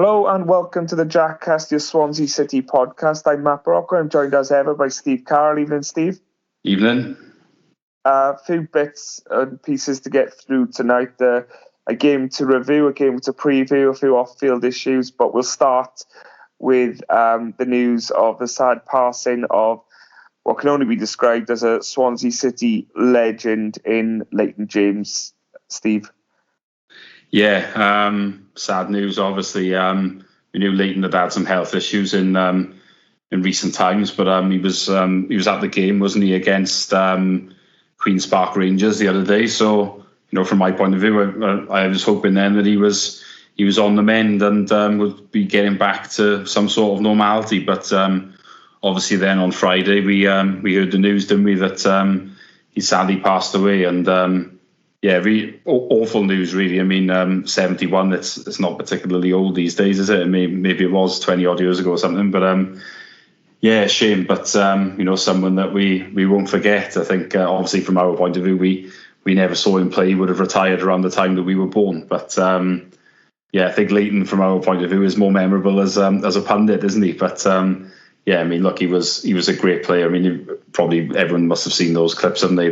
Hello and welcome to the Jackcast, your Swansea City podcast. I'm Matt Barocco. I'm joined as ever by Steve Carroll. Evening, Steve. Evening. A few bits and pieces to get through tonight. A game to review, a game to preview, a few off-field issues, but we'll start with the news of the sad passing of what can only be described as a Swansea City legend in Leighton James. Steve. Yeah, sad news. Obviously, we knew Leighton had some health issues in recent times, but he was at the game, wasn't he, against Queen's Park Rangers the other day? So, from my point of view, I was hoping then that he was on the mend and would be getting back to some sort of normality. But obviously, then on Friday we heard the news, didn't we, that he sadly passed away and. Yeah, really awful news, really. I mean, 71, it's not particularly old these days, is it? Maybe it was 20 odd years ago or something. But yeah, shame. But, someone that we won't forget. I think, obviously, from our point of view, we never saw him play. He would have retired around the time that we were born. But yeah, I think Leighton, from our point of view, is more memorable as a pundit, isn't he? But yeah, I mean, look, he was a great player. I mean, probably everyone must have seen those clips, haven't they?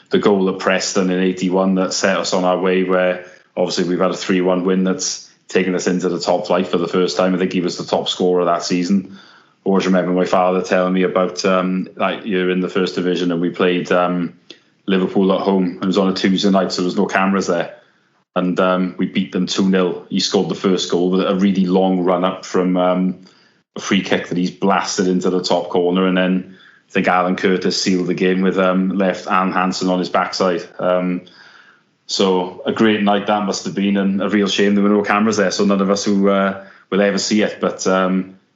The goal at Preston in 81 that set us on our way, where obviously we've had a 3-1 win that's taken us into the top flight for the first time. I think he was the top scorer that season. I always remember my father telling me about that year in the first division, and we played Liverpool at home, and it was on a Tuesday night, so there was no cameras there. And we beat them 2-0. He scored the first goal with a really long run up from a free kick that he's blasted into the top corner, and then I think Alan Curtis sealed the game with left Anne Hansen on his backside. So a great night that must have been, and a real shame there were no cameras there, so none of us who will ever see it. But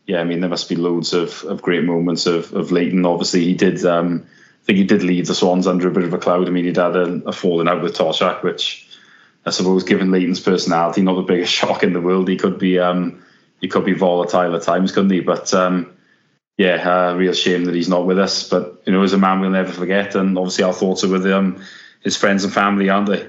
yeah, I mean, there must be loads of great moments of Leighton. Obviously, he did. I think he did leave the Swans under a bit of a cloud. I mean, he'd had a falling out with Toshak, which I suppose, given Leighton's personality, not the biggest shock in the world. He could be volatile at times, couldn't he? But yeah, real shame that he's not with us. But, he's a man we'll never forget. And obviously our thoughts are with his friends and family, aren't they?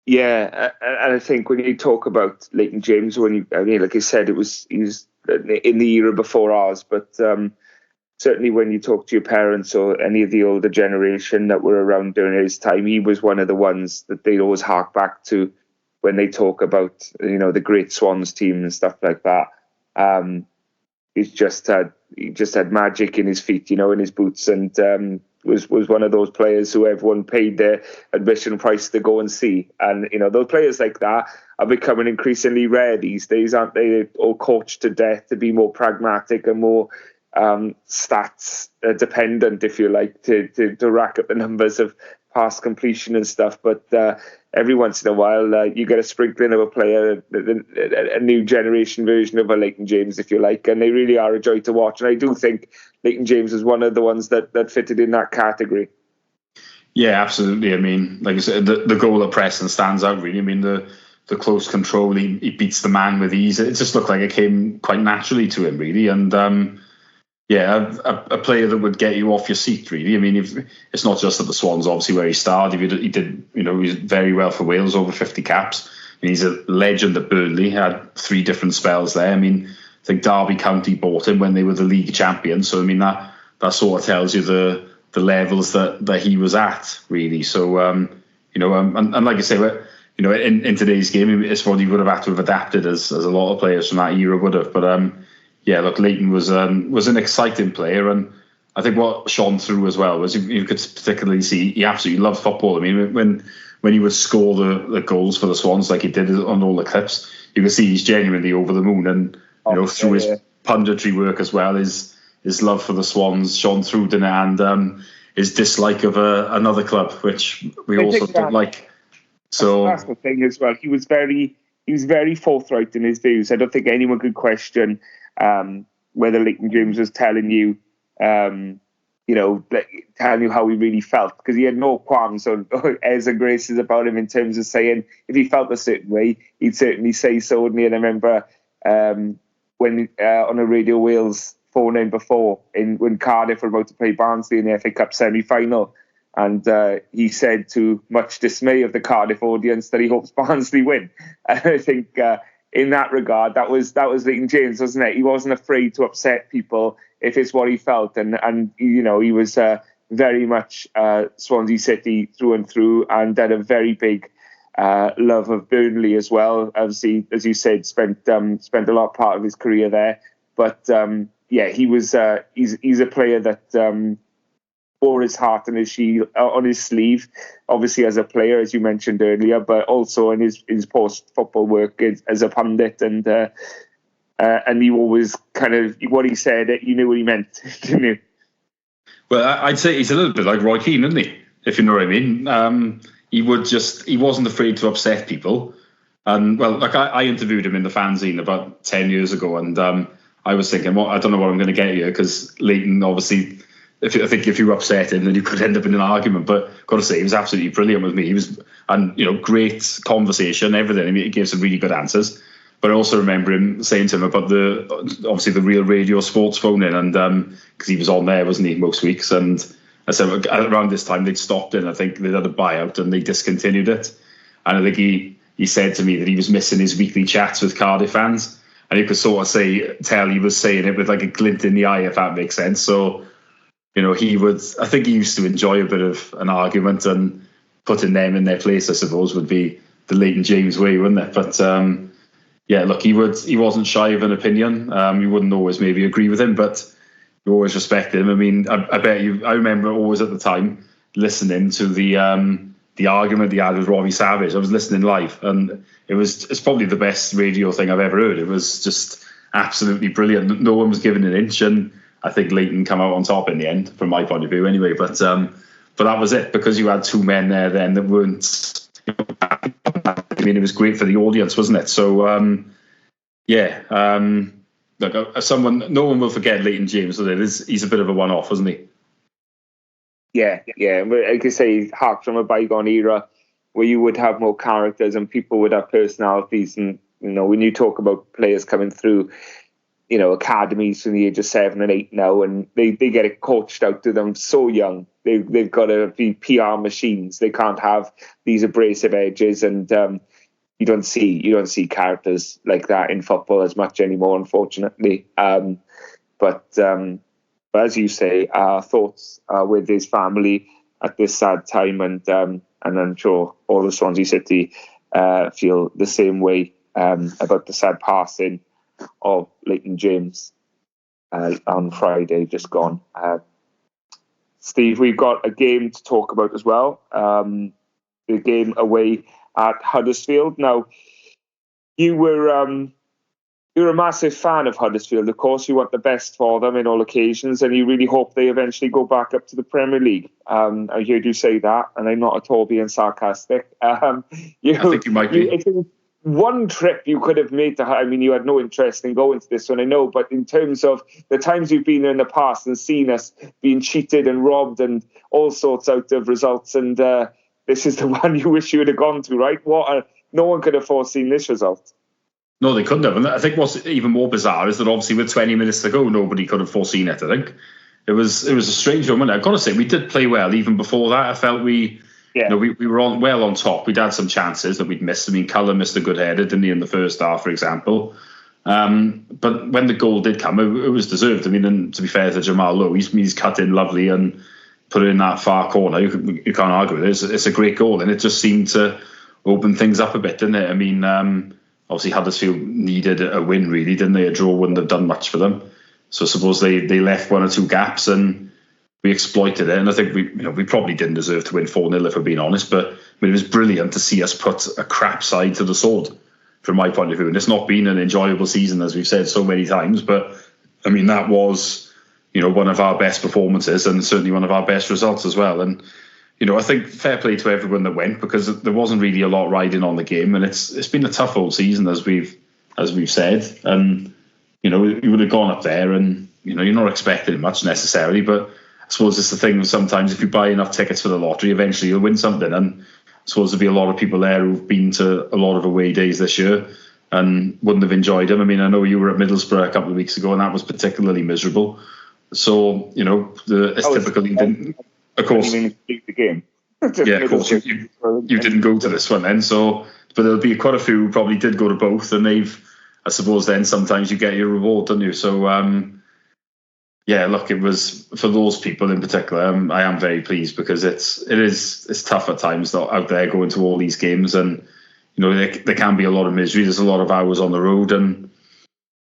Yeah, and I think when you talk about Leighton James, like I said, he was in the era before ours. But certainly when you talk to your parents or any of the older generation that were around during his time, he was one of the ones that they always hark back to when they talk about, the great Swans team and stuff like that. He just had magic in his feet, in his boots, and was one of those players who everyone paid their admission price to go and see. And those players like that are becoming increasingly rare these days, aren't they? They're all coached to death to be more pragmatic and more stats dependent, if you like, to rack up the numbers of pass completion and stuff. But every once in a while, you get a sprinkling of a player, a new generation version of a Leighton James, if you like, and they really are a joy to watch. And I do think Leighton James is one of the ones that fitted in that category. Yeah, absolutely. I mean, like I said, the goal at Preston stands out, really. I mean, the close control, he beats the man with ease. It just looked like it came quite naturally to him, really. And yeah, a player that would get you off your seat, really. I mean, it's not just at the Swans, obviously, where he started. He did, he was very well for Wales, over 50 caps. I mean, he's a legend at Burnley. He had 3 different spells there. I mean, I think Derby County bought him when they were the league champions. So, I mean, that sort of tells you the levels that he was at, really. So, and like I say, in today's game, it's what he would have had to have adapted as a lot of players from that era would have. But yeah, look, Leighton was an exciting player, and I think what shone through as well was you could particularly see he absolutely loved football. I mean, when he would score the goals for the Swans, like he did on all the clips, you could see he's genuinely over the moon. And through his punditry work as well, his love for the Swans shone through, didn't it? And his dislike of another club, which we also don't like. So that's the thing as well. He was very forthright in his views. I don't think anyone could question whether Leighton James was telling you, telling you how he really felt, because he had no qualms or airs and graces about him in terms of saying if he felt a certain way, he'd certainly say so, wouldn't he? And I remember when on a Radio Wales phone-in before, when Cardiff were about to play Barnsley in the FA Cup semi-final, and he said, to much dismay of the Cardiff audience, that he hopes Barnsley win. And I think in that regard, that was Leighton James, wasn't it? He wasn't afraid to upset people if it's what he felt, and he was very much Swansea City through and through, and had a very big love of Burnley as well. Obviously, as you said, spent a lot part of his career there. But he was he's a player that bore his heart and on his sleeve, obviously as a player, as you mentioned earlier, but also in his post-football work as a pundit, and he always kind of, what he said, you knew what he meant, didn't you? Well, I'd say he's a little bit like Roy Keane, isn't he? If you know what I mean. He wasn't afraid to upset people. And well, like I interviewed him in the fanzine about 10 years ago, and I was thinking, well, I don't know what I'm going to get here, because Leighton, obviously, I think if you upset him, then you could end up in an argument. But got to say, he was absolutely brilliant with me. He was, and great conversation, everything. I mean, he gave some really good answers. But I also remember him saying to him about the Real Radio Sports phone in, and because he was on there, wasn't he, most weeks? And I said around this time they'd stopped it. And I think they'd had a buyout and they discontinued it. And I think he said to me that he was missing his weekly chats with Cardiff fans, and you could sort of tell he was saying it with like a glint in the eye, if that makes sense. So, I think he used to enjoy a bit of an argument, and putting them in their place, I suppose, would be the Leighton James way, wouldn't it? But look, he wasn't shy of an opinion. You wouldn't always maybe agree with him, but you always respected him. I mean, I bet I remember always at the time listening to the argument he had with Robbie Savage. I was listening live, and it's probably the best radio thing I've ever heard. It was just absolutely brilliant. No one was giving an inch, and I think Leighton came out on top in the end, from my point of view anyway. But that was it, because you had two men there then that weren't, I mean, it was great for the audience, wasn't it? So, look, no one will forget Leighton James. He's a bit of a one-off, wasn't he? Yeah. Like I say, he harks from a bygone era where you would have more characters and people would have personalities. And, when you talk about players coming through, academies from the age of 7 and 8 now, and they get it coached out to them so young. They've got to be PR machines. They can't have these abrasive edges, and you don't see characters like that in football as much anymore, unfortunately. But as you say, our thoughts are with his family at this sad time, and I'm sure all of Swansea City feel the same way about the sad passing of Leighton James on Friday, just gone. Steve, we've got a game to talk about as well. The game away at Huddersfield. Now, you were you're a massive fan of Huddersfield. Of course, you want the best for them in all occasions, and you really hope they eventually go back up to the Premier League. I heard you say that, and I'm not at all being sarcastic. I think you might be. One trip you could have made you had no interest in going to this one, I know, but in terms of the times you've been there in the past and seen us being cheated and robbed and all sorts out of results, and this is the one you wish you would have gone to, right? No one could have foreseen this result. No, they couldn't have. And I think what's even more bizarre is that obviously with 20 minutes to go, nobody could have foreseen it, I think. It was a strange one. I've got to say, we did play well even before that. I felt we were on top. We'd had some chances that we'd missed. I mean, Cullen missed a good header, didn't he, in the first half, for example. But when the goal did come, it was deserved. I mean, and to be fair to Jamal Lowe, he's cut in lovely and put it in that far corner. You can't argue with it. It's a great goal, and it just seemed to open things up a bit, didn't it? I mean, obviously Huddersfield needed a win, really, didn't they? A draw wouldn't have done much for them. So I suppose they left one or two gaps, and we exploited it. And I think we probably didn't deserve to win 4-0, if we're being honest. But it was brilliant to see us put a crap side to the sword, from my point of view. And it's not been an enjoyable season, as we've said so many times. But I mean, that was one of our best performances, and certainly one of our best results as well. And I think fair play to everyone that went, because there wasn't really a lot riding on the game, and it's been a tough old season, as we've said. And you would have gone up there, and you're not expecting much necessarily, but I suppose it's the thing. Sometimes if you buy enough tickets for the lottery, eventually you'll win something. And I suppose there'll be a lot of people there who've been to a lot of away days this year and wouldn't have enjoyed them. I mean, I know you were at Middlesbrough a couple of weeks ago, and that was particularly miserable. So it's typically didn't. Of course, the game. Yeah, of course. You didn't go to this one then, so but there'll be quite a few who probably did go to both, and I suppose then sometimes you get your reward, don't you? So yeah, look, it was for those people in particular. I am very pleased because it's tough at times out there going to all these games, and there can be a lot of misery. There's a lot of hours on the road, and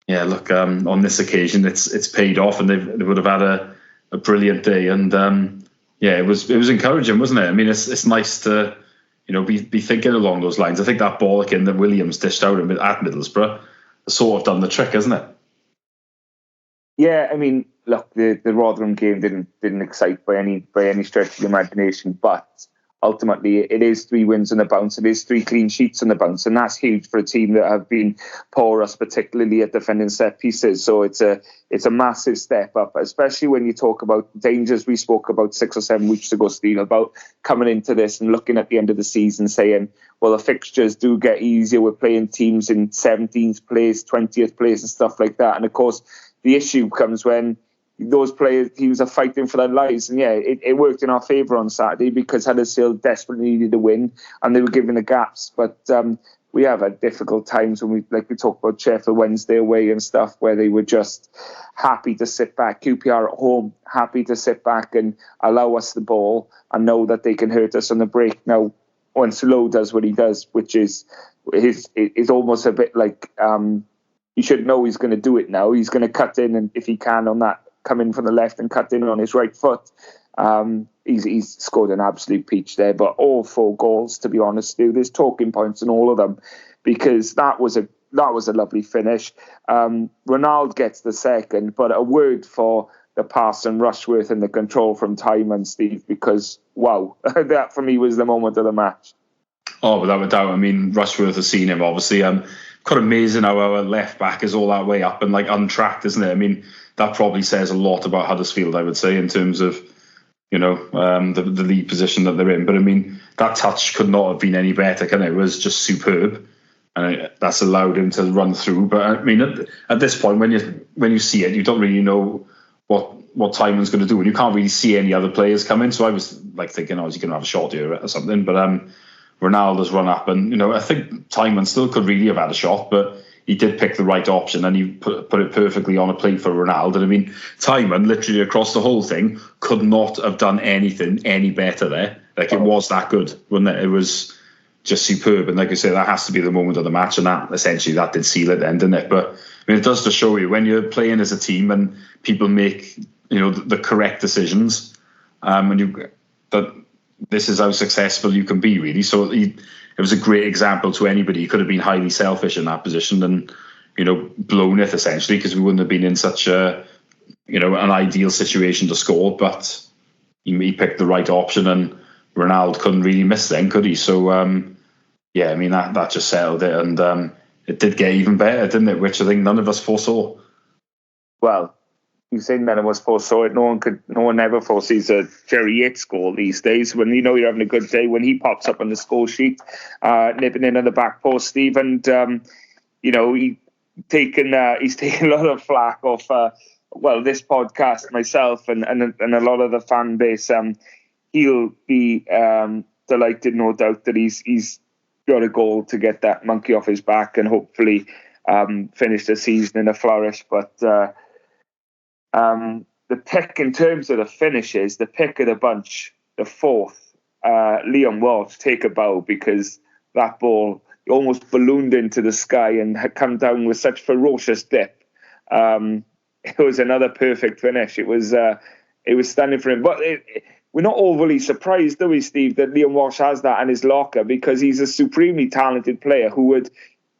yeah, look, on this occasion, it's paid off, and they would have had a brilliant day, and yeah, it was encouraging, wasn't it? I mean, it's nice to be thinking along those lines. I think that ball again that Williams dished out at Middlesbrough has sort of done the trick, hasn't it? Yeah, I mean, look, the Rotherham game didn't excite by any stretch of the imagination, but ultimately it is 3 wins on the bounce. It is 3 clean sheets on the bounce, and that's huge for a team that have been porous, particularly at defending set pieces. So it's a massive step up, especially when you talk about dangers we spoke about 6 or 7 weeks ago, Steve, about coming into this and looking at the end of the season saying, well, the fixtures do get easier. We're playing teams in 17th place, 20th place and stuff like that. And of course, the issue comes when those teams are fighting for their lives. And yeah, it worked in our favour on Saturday because Huddersfield desperately needed a win and they were given the gaps. But we have had difficult times when we talk about Sheffield Wednesday away and stuff where they were just happy to sit back. QPR at home, happy to sit back and allow us the ball and know that they can hurt us on the break. Now, once Lowe does what he does, which is almost a bit like you should know he's going to do it now. He's going to cut in, and if he can on that, come in from the left and cut in on his right foot. He's scored an absolute peach there, but all 4 goals, to be honest, there's talking points in all of them because that was a lovely finish. Ronaldo gets the second, but a word for the pass and Rushworth and the control from Tymon, Steve, because wow, that for me was the moment of the match. Oh, without a doubt. I mean, Rushworth has seen him, obviously. Quite amazing how our left back is all that way up and untracked, isn't it? I mean, that probably says a lot about Huddersfield, I would say, in terms of the lead position that they're in. But I mean, that touch could not have been any better, can it? It was just superb, and that's allowed him to run through. But I mean, at this point, when you see it, you don't really know what Tymon's going to do, and you can't really see any other players come in. So I was thinking, is he going to have a shot here or something? But Ronaldo's run up, and I think Tymon still could really have had a shot, but he did pick the right option, and he put it perfectly on a plate for Ronaldo. I mean, Tymon literally across the whole thing could not have done anything any better there. It was that good, wasn't it? It was just superb, and like I say, that has to be the moment of the match, and that essentially that did seal it then, didn't it? But I mean, it does to show you when you're playing as a team and people make the correct decisions, that this is how successful you can be, really. So it was a great example to anybody. He could have been highly selfish in that position and blown it essentially, because we wouldn't have been in such an ideal situation to score. But he picked the right option, and Ronaldo couldn't really miss then, could he? So yeah, I mean that just settled it, and it did get even better, didn't it? Which I think none of us foresaw. Well, you say none of us foresaw it. No one ever foresees a Jerry Yates goal these days. When you're having a good day, when he pops up on the score sheet, nipping in on the back post, Steve, and he's taken a lot of flack off. This podcast, myself, and a lot of the fan base. He'll be delighted, no doubt, that he's got a goal to get that monkey off his back and hopefully finish the season in a flourish. But the pick in terms of the finishes, the pick of the bunch, the fourth, Liam Walsh, take a bow, because that ball almost ballooned into the sky and had come down with such ferocious dip. It was another perfect finish. It was stunning for him. But we're not overly surprised, do we, Steve, that Liam Walsh has that in his locker, because he's a supremely talented player who would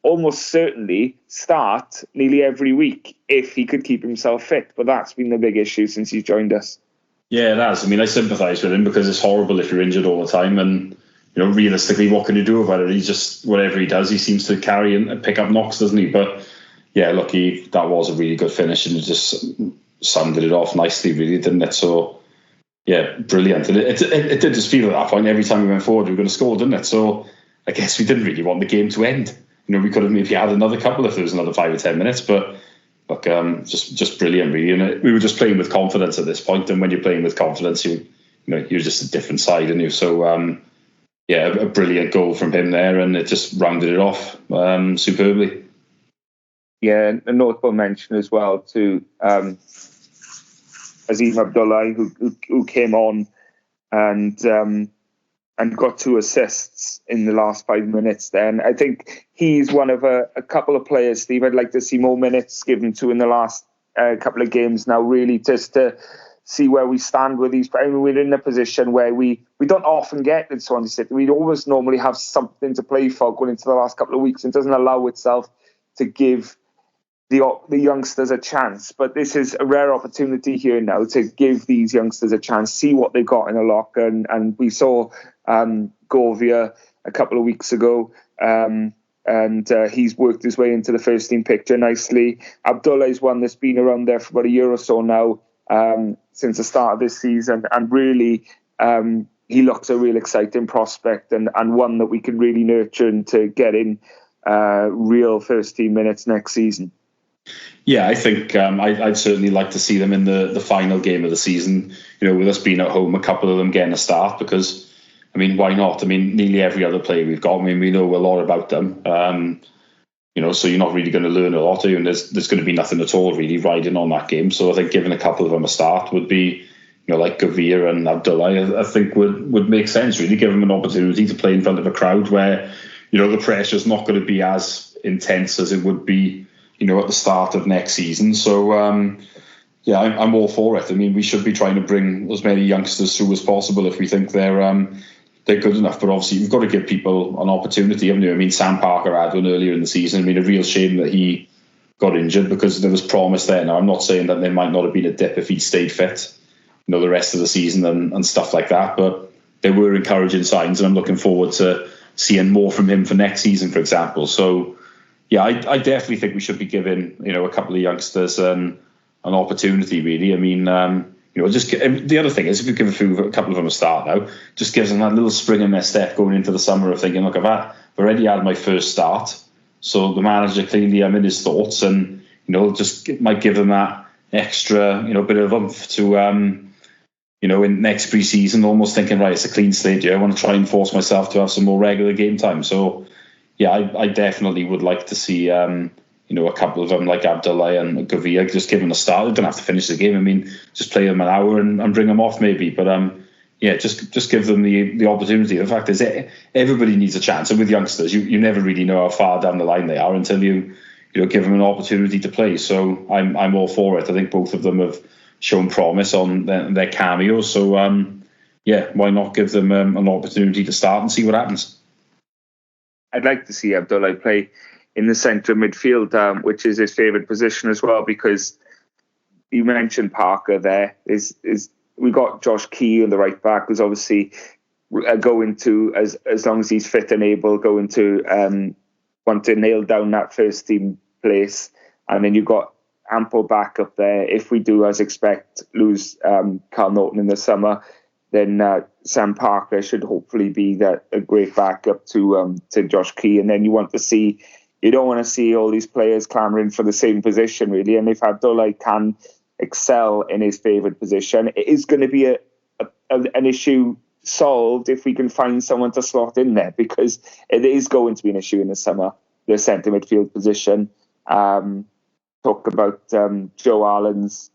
almost certainly start nearly every week if he could keep himself fit. But that's been the big issue since he's joined us. Yeah, it has. I mean, I sympathise with him, because it's horrible if you're injured all the time, and realistically, what can you do about it? He's just, whatever he does, he seems to carry and pick up knocks, doesn't he? But yeah, look, that was a really good finish, and it just summed it off nicely, really, didn't it? So yeah, brilliant. And it did just feel at that point, every time we went forward, we were going to score, didn't it? So I guess we didn't really want the game to end. We could have maybe had another couple if there was another 5 or 10 minutes, but look, just brilliant, really. And we were just playing with confidence at this point, and when you're playing with confidence, you you're just a different side, aren't you? So a brilliant goal from him there, and it just rounded it off superbly. Yeah, a notable mention as well to Azim Abdullah, who came on and got 2 assists in the last 5 minutes there. And I think he's one of a couple of players, Steve, I'd like to see more minutes given to in the last couple of games now, really, just to see where we stand with these. I mean, we're in a position where we don't often get in Swansea City. We always normally have something to play for going into the last couple of weeks, and doesn't allow itself to give the youngsters a chance. But this is a rare opportunity here now to give these youngsters a chance, see what they've got in the locker. And we saw Govia a couple of weeks ago, and he's worked his way into the first team picture nicely. Abdullah is one that's been around there for about a year or so now, since the start of this season, and really he looks a real exciting prospect, and one that we can really nurture into getting real first team minutes next season. Yeah, I think I'd certainly like to see them in the final game of the season, with us being at home, a couple of them getting a start, because, I mean, why not? I mean, nearly every other player we've got, I mean, we know a lot about them, so you're not really going to learn a lot, and there's going to be nothing at all really riding on that game. So I think giving a couple of them a start would be, like Govia and Abdullah, I think would make sense, really. Give them an opportunity to play in front of a crowd where, the pressure's not going to be as intense as it would be, at the start of next season. So, I'm all for it. I mean, we should be trying to bring as many youngsters through as possible if we think they're good enough. But obviously, you've got to give people an opportunity, haven't you? I mean, Sam Parker had one earlier in the season. I mean, a real shame that he got injured, because there was promise there. Now, I'm not saying that there might not have been a dip if he'd stayed fit, the rest of the season and stuff like that. But there were encouraging signs, and I'm looking forward to seeing more from him for next season, for example. So, yeah, I definitely think we should be giving, a couple of youngsters an opportunity, really. I mean, the other thing is, if you give a couple of them a start now, just gives them that little spring in their step going into the summer of thinking, look, I've already had my first start. So the manager, clearly, I'm in his thoughts, and, might give them that extra, bit of oomph to, in next pre-season, almost thinking, right, it's a clean slate here. I want to try and force myself to have some more regular game time. So, yeah, I definitely would like to see, a couple of them like Abdullah and Govia, just give them a start. They don't have to finish the game. I mean, just play them an hour and bring them off maybe. But, just give them the opportunity. The fact is, everybody needs a chance. And with youngsters, you never really know how far down the line they are until you give them an opportunity to play. So I'm all for it. I think both of them have shown promise on their cameos. So, why not give them an opportunity to start and see what happens? I'd like to see Abdullah play in the centre of midfield, which is his favourite position as well, because you mentioned Parker there. We got Josh Key on the right back, who's obviously going to, as long as he's fit and able, going to want to nail down that first team place. And then you've got ample backup there. If we do, as expect, lose Carl Norton in the summer, then Sam Parker should hopefully be a great backup to Josh Key. And then you don't want to see all these players clamouring for the same position, really. And if Abdullah can excel in his favoured position, it is going to be an issue solved if we can find someone to slot in there, because it is going to be an issue in the summer, the centre midfield position. Talk about Joe Allen's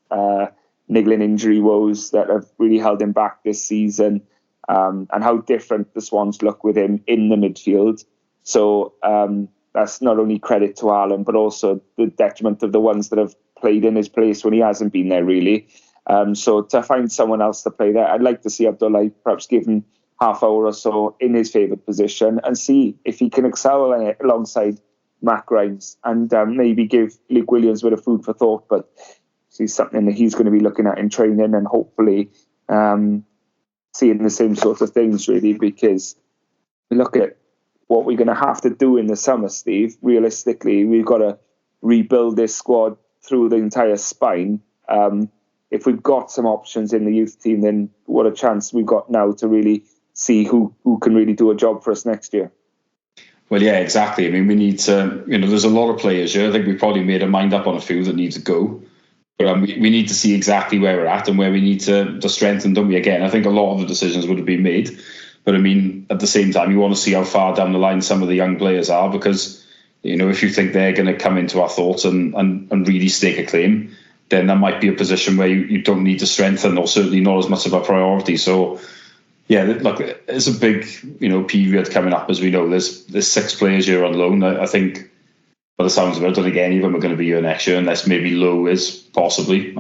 niggling injury woes that have really held him back this season, and how different the Swans look with him in the midfield. So that's not only credit to Allen, but also the detriment of the ones that have played in his place when he hasn't been there, really. So to find someone else to play there, I'd like to see Abdullah perhaps given half hour or so in his favoured position and see if he can excel alongside Matt Grimes, and maybe give Luke Williams a bit of food for thought. But see, something that he's going to be looking at in training, and hopefully seeing the same sorts of things, really, because we look at what we're going to have to do in the summer, Steve. Realistically, we've got to rebuild this squad through the entire spine. If we've got some options in the youth team, then what a chance we've got now to really see who can really do a job for us next year. Well, yeah, exactly. I mean, we need to, there's a lot of players here. I think we probably made a mind up on a few that need to go. But we need to see exactly where we're at and where we need to strengthen, don't we? Again, I think a lot of the decisions would have been made. But I mean, at the same time, you want to see how far down the line some of the young players are, because, if you think they're going to come into our thoughts and really stake a claim, then that might be a position where you don't need to strengthen, or certainly not as much of a priority. So, yeah, look, it's a big, period coming up, as we know. There's 6 players here on loan. I think, by the sounds of it, I don't think any of them are going to be here next year, unless maybe Lowe is, possibly.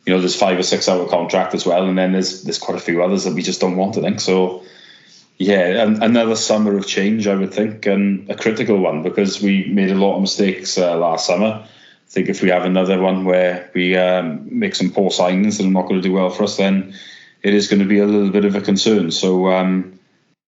There's 5 or 6 out of contract as well, and then there's quite a few others that we just don't want, I think. So, yeah, another summer of change, I would think, and a critical one, because we made a lot of mistakes last summer. I think if we have another one where we make some poor signings that are not going to do well for us, then it is going to be a little bit of a concern. So,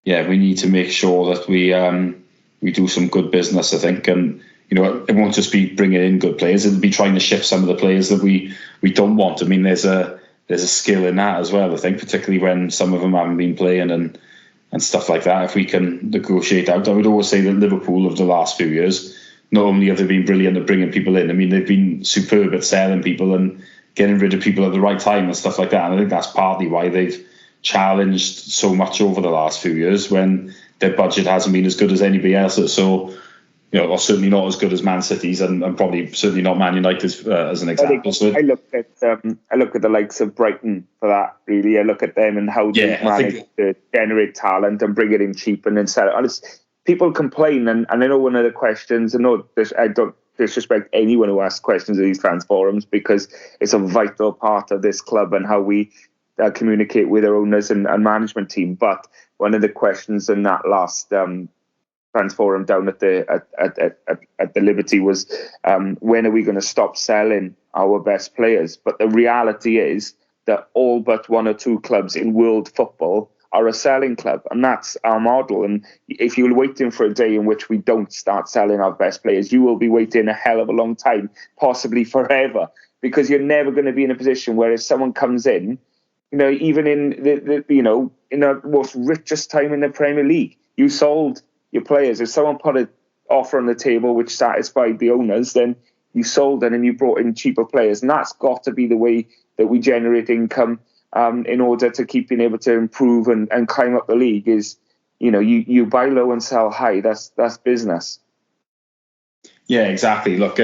we need to make sure that we do some good business, I think. And, it won't just be bringing in good players. It'll be trying to shift some of the players that we don't want. I mean, there's a skill in that as well, I think, particularly when some of them haven't been playing and stuff like that. If we can negotiate out, I would always say that Liverpool of the last few years, not only have they been brilliant at bringing people in, I mean, they've been superb at selling people and getting rid of people at the right time and stuff like that. And I think that's partly why they've challenged so much over the last few years, when their budget hasn't been as good as anybody else's. So, or certainly not as good as Man City's, and probably certainly not Man United's as an example. I look at the likes of Brighton for that. Really, I look at them and how they manage to generate talent and bring it in cheap and then sell it. And people complain, and I know one of the questions. I don't disrespect anyone who asks questions of these fans forums, because it's a vital part of this club and how we communicate with our owners and management team. But one of the questions in that last fans forum down at the Liberty was, when are we going to stop selling our best players? But the reality is that all but 1 or 2 clubs in world football are a selling club, and that's our model. And if you're waiting for a day in which we don't start selling our best players, you will be waiting a hell of a long time, possibly forever, because you're never going to be in a position where if someone comes in, even in the in the most richest time in the Premier League, you sold your players. If someone put an offer on the table which satisfied the owners, then you sold it and you brought in cheaper players. And that's got to be the way that we generate income in order to keep being able to improve and climb up the league. Is, you buy low and sell high. That's business. Yeah, exactly. Look,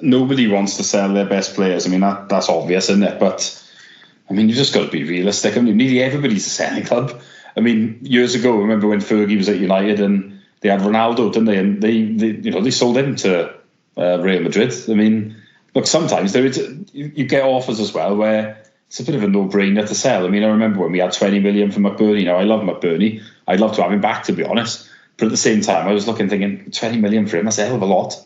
nobody wants to sell their best players. I mean, that's obvious, isn't it? But I mean, you just got to be realistic. I mean, nearly everybody's a selling club. I mean, years ago, remember when Fergie was at United and they had Ronaldo, didn't they? And they sold him to Real Madrid. I mean, look, sometimes you get offers as well where it's a bit of a no-brainer to sell. I mean, I remember when we had 20 million for McBurney. Now, I love McBurney. I'd love to have him back, to be honest. But at the same time, I was thinking 20 million for him, that's a hell of a lot.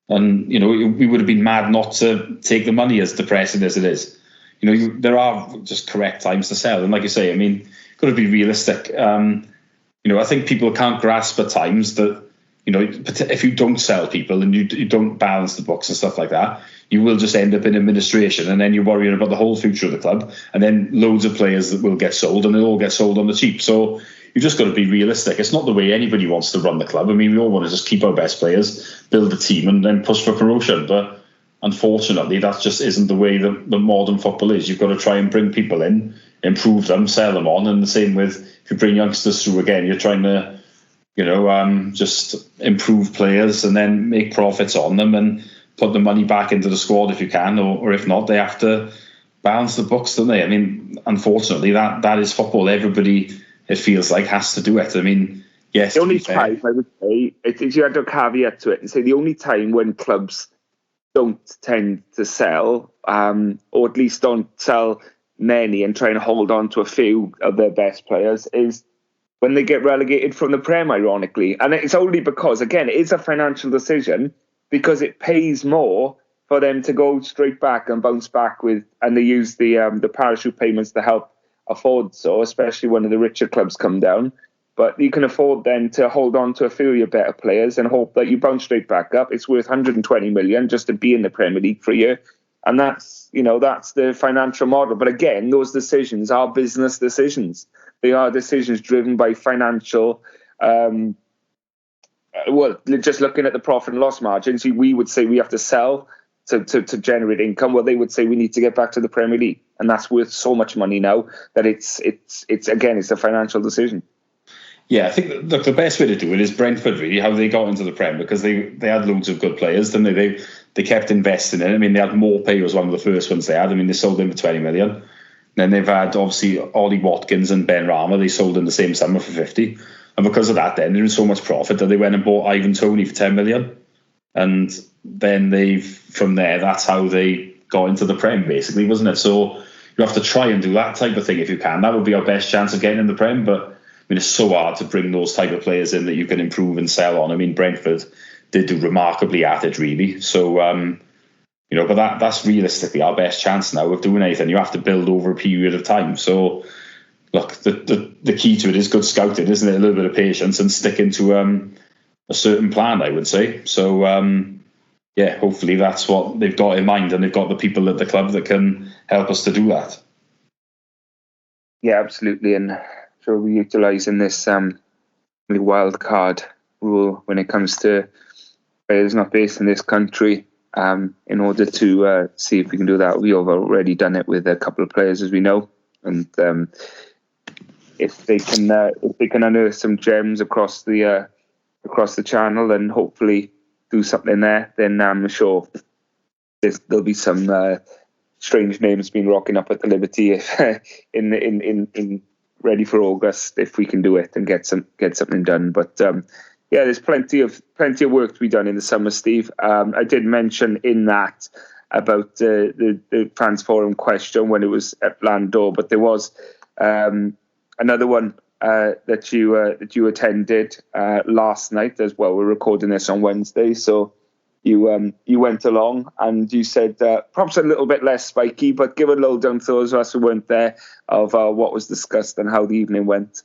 And, we would have been mad not to take the money, as depressing as it is. There are just correct times to sell. And like you say, I mean, got to be realistic. I think people can't grasp at times that, if you don't sell people and you don't balance the books and stuff like that, you will just end up in administration, and then you're worrying about the whole future of the club, and then loads of players that will get sold, and they'll all get sold on the cheap. So you've just got to be realistic. It's not the way anybody wants to run the club. I mean, we all want to just keep our best players, build a team, and then push for promotion. But unfortunately, that just isn't the way that the modern football is. You've got to try and bring people in, improve them, sell them on. And the same with, if you bring youngsters through again, you're trying to, just improve players and then make profits on them and put the money back into the squad if you can, or if not, they have to balance the books, don't they? I mean, unfortunately, that is football. Everybody, it feels like, has to do it. I mean, yes. The only time, I would say, if you had a caveat to it and say the only time when clubs don't tend to sell, or at least don't sell many and try and hold on to a few of their best players, is when they get relegated from the Prem, ironically. And it's only because, again, it is a financial decision, because it pays more for them to go straight back and bounce back and they use the parachute payments to help afford so, especially when the richer clubs come down. But you can afford then to hold on to a few of your better players and hope that you bounce straight back up. It's worth 120 million just to be in the Premier League for a year. And that's the financial model. But again, those decisions are business decisions. They are decisions driven by financial, just looking at the profit and loss margins, we would say we have to sell to generate income. Well, they would say we need to get back to the Premier League, and that's worth so much money now that it's again, it's a financial decision. Yeah, I think the best way to do it is Brentford, really, how they got into the Prem, because they had loads of good players, didn't they? They kept investing in it. I mean, they had Maupay was one of the first ones they had. I mean, they sold him for 20 million. Then they've had, obviously, Ollie Watkins and Ben Rama. They sold in the same summer for 50. And because of that, then there was so much profit that they went and bought Ivan Toney for 10 million. And then from there, that's how they got into the Prem, basically, wasn't it? So you have to try and do that type of thing if you can. That would be our best chance of getting in the Prem, but I mean, it's so hard to bring those type of players in that you can improve and sell on. I mean, Brentford did do remarkably at it, really. So, but that's realistically our best chance now of doing anything. You have to build over a period of time. So, look, the key to it is good scouting, isn't it? A little bit of patience and sticking to a certain plan, I would say. So, hopefully that's what they've got in mind, and they've got the people at the club that can help us to do that. Yeah, absolutely. And so we're utilising this wild card rule when it comes to players not based in this country in order to see if we can do that. We have already done it with a couple of players, as we know, and if they can unearth some gems across the channel and hopefully do something there, then I'm sure there'll be some strange names being rocking up at the Liberty in ready for August if we can do it and get something done. But there's plenty of work to be done in the summer, Steve. I did mention in that about the fans forum question when it was at Landor, but there was another one that you attended last night as well. We're recording this on Wednesday, so you went along and you said perhaps a little bit less spiky, but give a lowdown to those of us who weren't there of what was discussed and how the evening went.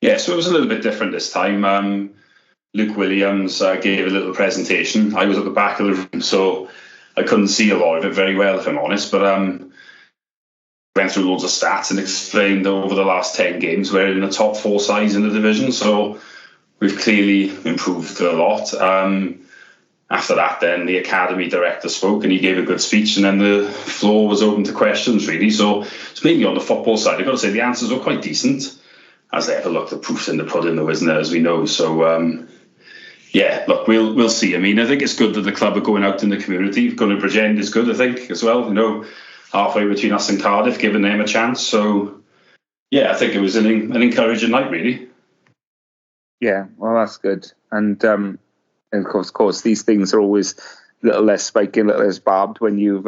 Yeah, so it was a little bit different this time. Luke Williams gave a little presentation. I was at the back of the room, so I couldn't see a lot of it very well, if I'm honest, but went through loads of stats and explained over the last 10 games we're in the top 4 sides in the division, so we've clearly improved a lot. After that, then the academy director spoke and he gave a good speech, and then the floor was open to questions, really. So it's mainly on the football side. I've got to say the answers were quite decent. As they ever look, the proof's in the pudding, though, isn't it, as we know. So, look, we'll see. I mean, I think it's good that the club are going out in the community. Going to Bridgend is good, I think, as well. Halfway between us and Cardiff, giving them a chance. So, I think it was an encouraging night, really. Yeah, well, that's good. And of course, these things are always a little less spiky, a little less barbed when you've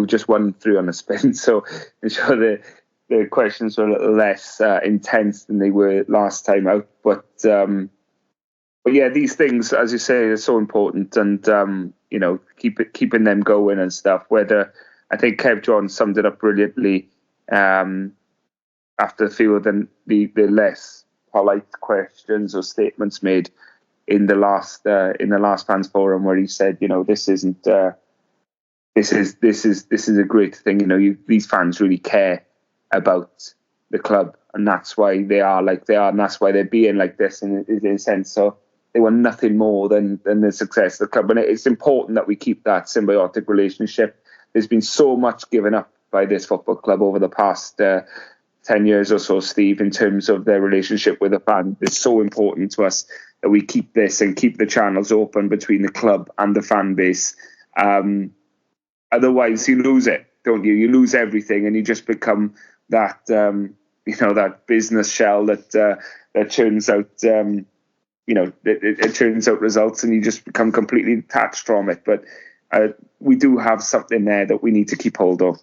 just won through on a spin. So I'm sure the questions were a little less intense than they were last time out. But these things, as you say, are so important, and keeping them going and stuff. Whether I think Kev John summed it up brilliantly after a few of the less polite questions or statements made in the last fans forum, where he said, this isn't this is a great thing. These fans really care about the club, and that's why they are like they are, and that's why they're being like this in a sense. So they want nothing more than the success of the club, and it's important that we keep that symbiotic relationship. There's been so much given up by this football club over the past 10 years or so, Steve, in terms of their relationship with the fan. It's so important to us that we keep this and keep the channels open between the club and the fan base. Otherwise, you lose it, don't you? You lose everything, and you just become that that business shell that churns out it churns out results, and you just become completely detached from it. But we do have something there that we need to keep hold of.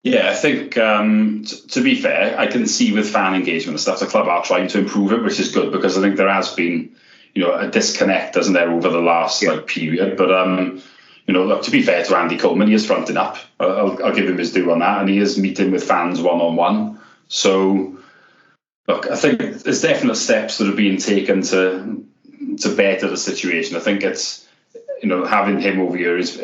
Yeah, I think, to be fair, I can see with fan engagement and stuff, the club are trying to improve it, which is good, because I think there has been, a disconnect, isn't there, over the last period. But, look, to be fair to Andy Coleman, he is fronting up. I'll give him his due on that, and he is meeting with fans one-on-one. So, look, I think there's definite steps that are being taken to better the situation. I think it's, having him over here is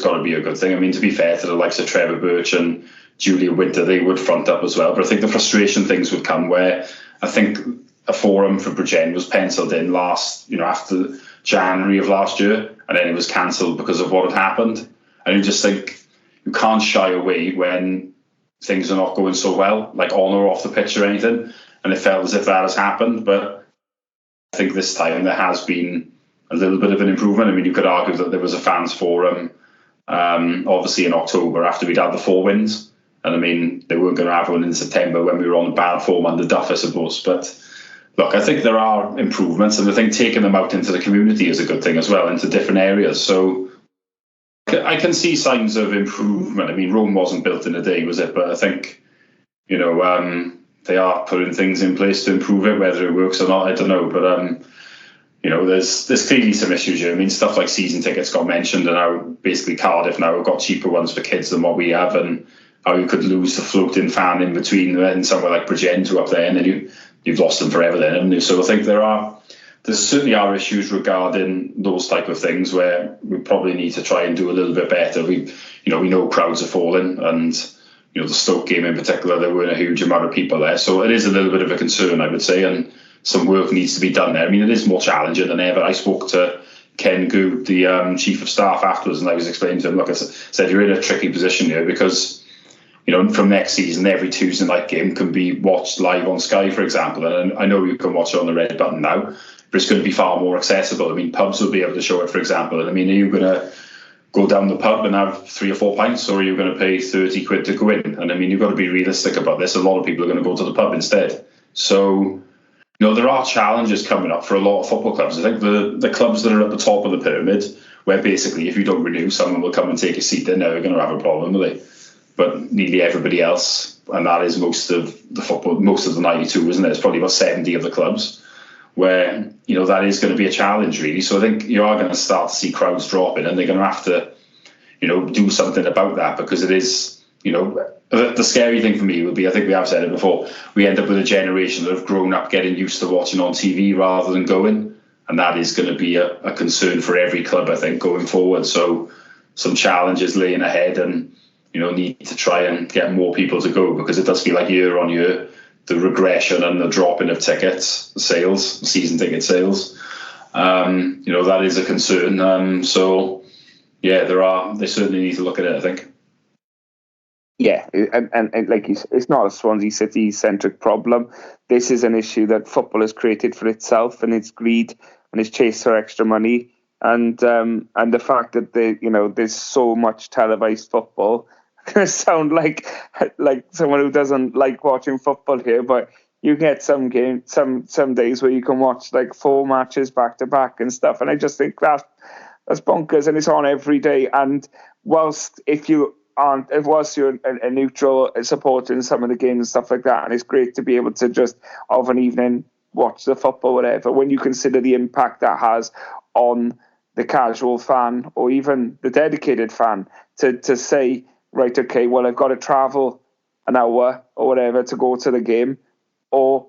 got to be a good thing. I mean, to be fair to the likes of Trevor Birch and Julia Winter, they would front up as well. But I think the frustration things would come where I think a forum for Bridgend was penciled in last, after January of last year, and then it was cancelled because of what had happened. And you just think you can't shy away when things are not going so well, like on or off the pitch or anything. And it felt as if that has happened, but I think this time there has been a little bit of an improvement. I mean, you could argue that there was a fans forum, obviously in October after we'd had the 4 wins. And I mean, they weren't going to have one in September when we were on bad form under Duff, I suppose. But look, I think there are improvements, and I think taking them out into the community is a good thing as well, into different areas. So I can see signs of improvement. I mean, Rome wasn't built in a day, was it? But I think, you know, they are putting things in place to improve it. Whether it works or not, I don't know. But you know, there's clearly some issues here. I mean, stuff like season tickets got mentioned, and now basically Cardiff now have got cheaper ones for kids than what we have, and how you could lose the floating fan in between and somewhere like Bridgend up there, and then you've lost them forever then, haven't you? So I think there certainly are issues regarding those type of things where we probably need to try and do a little bit better. We know crowds are falling, and you know, the Stoke game in particular, there weren't a huge amount of people there, so it is a little bit of a concern, I would say, and some work needs to be done there. I mean, it is more challenging than ever. I spoke to Ken Goode, the chief of staff, afterwards, and I was explaining to him, look, I said, you're in a tricky position here because, you know, from next season, every Tuesday night game can be watched live on Sky, for example. And I know you can watch it on the red button now, but it's going to be far more accessible. I mean, pubs will be able to show it, for example. And I mean, are you going to go down the pub and have 3 or 4 pints, or are you going to pay 30 quid to go in? And I mean, you've got to be realistic about this. A lot of people are going to go to the pub instead. So, you know, there are challenges coming up for a lot of football clubs. I think the clubs that are at the top of the pyramid, where basically if you don't renew, someone will come and take a seat, they're never going to have a problem, will they? But nearly everybody else, and that is most of the 92, isn't it? It's probably about 70 of the clubs where, you know, that is going to be a challenge, really. So I think you are going to start to see crowds dropping, and they're going to have to, you know, do something about that, because it is, you know, the scary thing for me would be, I think we have said it before, we end up with a generation that have grown up getting used to watching on TV rather than going, and that is going to be a concern for every club, I think, going forward. So some challenges laying ahead, and, you know, need to try and get more people to go, because it does feel like year on year, the regression and the dropping of tickets sales, season ticket sales, you know, that is a concern. So yeah, they certainly need to look at it, I think. Yeah, and like you said, it's not a Swansea City centric problem. This is an issue that football has created for itself, and its greed and its chase for extra money, and the fact that there's so much televised football. I sound like someone who doesn't like watching football here, but you get some days where you can watch like 4 matches back to back and stuff, and I just think that's bonkers, and it's on every day. And whilst you're a neutral supporter in some of the games and stuff like that, and it's great to be able to just of an evening watch the football, whatever, when you consider the impact that has on the casual fan or even the dedicated fan to say, right, okay, well, I've got to travel an hour or whatever to go to the game, or,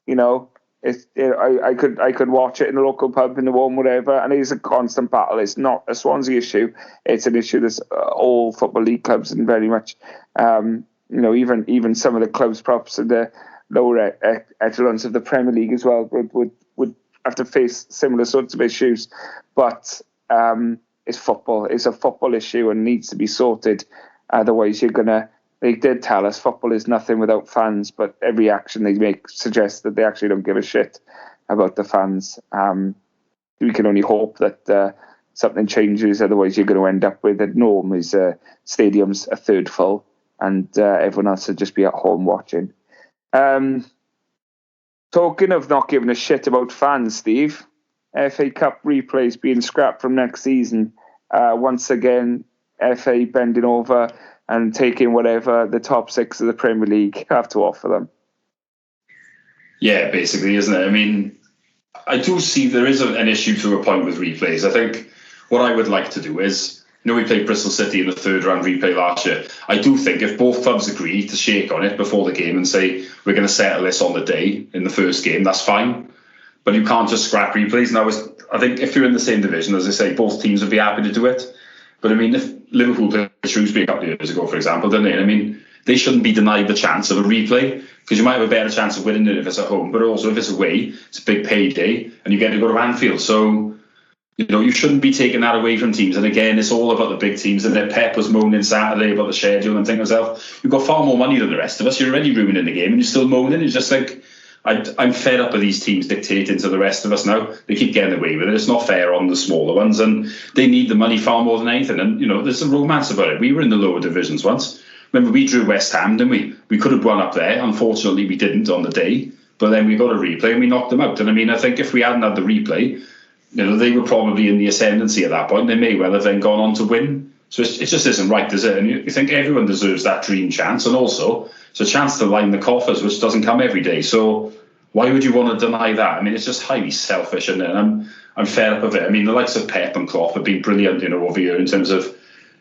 you know, I could watch it in a local pub in the home, whatever, and it's a constant battle. It's not a Swansea issue; it's an issue that's all football league clubs, and very much, you know, even some of the clubs, perhaps in the lower echelons of the Premier League as well, would have to face similar sorts of issues. But it's football; it's a football issue and needs to be sorted. Otherwise, they did tell us football is nothing without fans, but every action they make suggests that they actually don't give a shit about the fans. We can only hope that something changes. Otherwise, you're going to end up with a norm is stadiums a third full, and everyone else will just be at home watching. Talking of not giving a shit about fans, Steve, FA Cup replays being scrapped from next season. Once again, FA bending over and taking whatever the top 6 of the Premier League have to offer them. Yeah, basically, isn't it? I mean, I do see there is an issue to a point with replays. I think what I would like to do is, you know, we played Bristol City in the 3rd round replay last year. I do think if both clubs agree to shake on it before the game and say, we're going to settle this on the day in the first game, that's fine. But you can't just scrap replays. Now, I think if you're in the same division, as I say, both teams would be happy to do it. But I mean, if Liverpool played Shrewsbury a couple of years ago, for example, didn't they? I mean, they shouldn't be denied the chance of a replay, because you might have a better chance of winning it if it's at home, but also if it's away, it's a big payday, and you get to go to Anfield. So, You shouldn't be taking that away from teams. And again, it's all about the big teams. And then Pep was moaning Saturday about the schedule and thinking to myself, you've got far more money than the rest of us. You're already ruining the game and you're still moaning. It's just like, I'm fed up with these teams dictating to the rest of us now. They keep getting away with it. It's not fair on the smaller ones, and they need the money far more than anything. And, there's a romance about it. We were in the lower divisions once. Remember, we drew West Ham, didn't we? We could have won up there. Unfortunately, we didn't on the day. But then we got a replay and we knocked them out. And I mean, I think if we hadn't had the replay, they were probably in the ascendancy at that point. They may well have then gone on to win. So it just isn't right, is it? And you think everyone deserves that dream chance. And also, it's a chance to line the coffers, which doesn't come every day. So why would you want to deny that? I mean, it's just highly selfish, and I'm fed up of it. I mean, the likes of Pep and Klopp have been brilliant, over here in terms of,